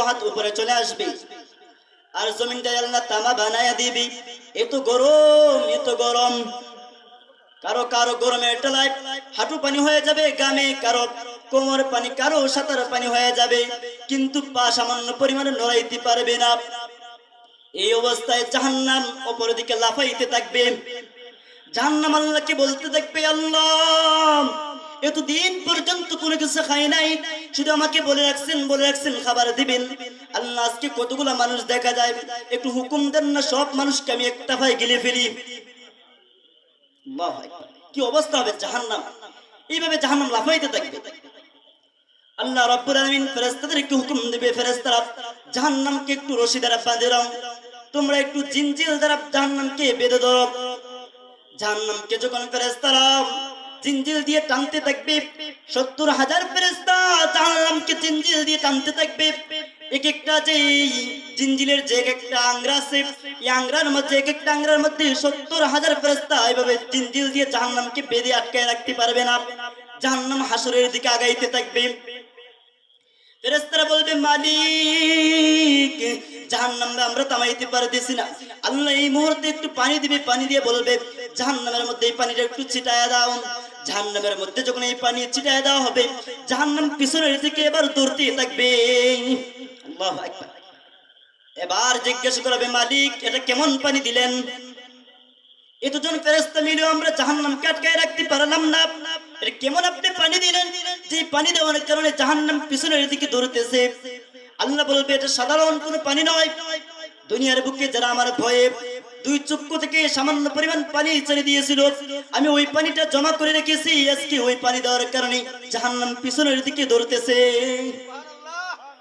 হাত উপরে চলে আসবে আর জমিনটা আল্লাহ তামা বানায়া দিবি। এত গরম, কারো কারো গরমের টেলায় হাঁটু পানি হয়ে যাবে গামে, কারো কোমর পানি, কারো সাঁতার পানি হয়ে যাবে, কিন্তু পা সামান্য পরিমাণে নড়াইতে পারবে না। এই অবস্থায় জাহান্নাম উপরের দিকে লাফাইতে থাকবে। জাহান্নাম আল্লাহকে বলতে থাকবে, আল্লাহ এতদিন পর্যন্ত কোনো কিছু খাই নাই, শুধু আমাকে বলে রাখছেন খাবার দিবেন। আল্লাহ আজকে কতগুলো মানুষ দেখা যায়, একটু হুকুম দেন না, সব মানুষকে আমি একটা ভাই গিলে ফেলি। আল্লাহু আকবার, কি অবস্থা হবে জাহান্নাম। এইভাবে জাহান্নাম লাফাইতে থাকবে। আল্লাহ রাব্বুল আলামিন ফেরেশতাদেরকে হুকুম দিবে, ফেরেশতারা জাহান্নামকে একটু রশি দ্বারা বাঁধে দাও, তোমরা একটু জিনজিল দ্বারা জাহান্নামকে বেঁধে ধরো। জাহান্নামকে যখন ফেরেশতারা জিনজিল দিয়ে টানতে থাকবে, 70,000 ফেরেশতা জাহান্নামকে জিনজিল দিয়ে টানতে থাকবে। এক একটা যে জিনজিলের যে একটা আংরা আছে, এই আংরার মধ্যে এক একটা আংরার মধ্যে 70,000 ফেরেশতা এইভাবে জিনজিল দিয়ে জাহান্নামকে বেঁধে আটকায় রাখতে পারবে না। জাহান্নাম হাসরের দিকে আগাইতে থাকবে। ফেরেশতারা বলবে, মালিক জাহান্নামে আমরা থামাইতে পারতেছি না। আল্লাহ এই মুহূর্তে একটু পানি দিবে, পানি দিয়ে বলবে জাহান্নামের মধ্যে এই পানিটা একটু ছিটায়া দাও। জাহান্নামের মধ্যে যখন এই পানি ছিটায়া দেওয়া হবে, জাহান্নাম পিছনের দিকে এবার দৌড়তে থাকবে। আল্লাহু আকবার। এবার জিজ্ঞাসা করবে, মালিক এটা কেমন পানি দিলেন? এতজন ফেরেশতা মিলেও আমরা জাহান্নামকে আটকায় রাখতে পারলাম না, এটা কেমন আপনি পানি দিলেন যে পানি দেওয়ার কারণে জাহান্নাম পিছনের দিকে দৌড়তেছে? আল্লাহ বলবে, এটা সাধারণ কোনো পানি নয়। দুনিয়ার বুকে যারা আমার ভয়ে 2 চক্ষু থেকে সামান্য পরিমাণ পানি ছেড়ে দিয়েছিল, আমি ওই পানিটা জমা করে রেখেছি। আজকে ওই পানি দেওয়ার কারণে জাহান্নাম পিছনের দিকে দৌড়তেছে।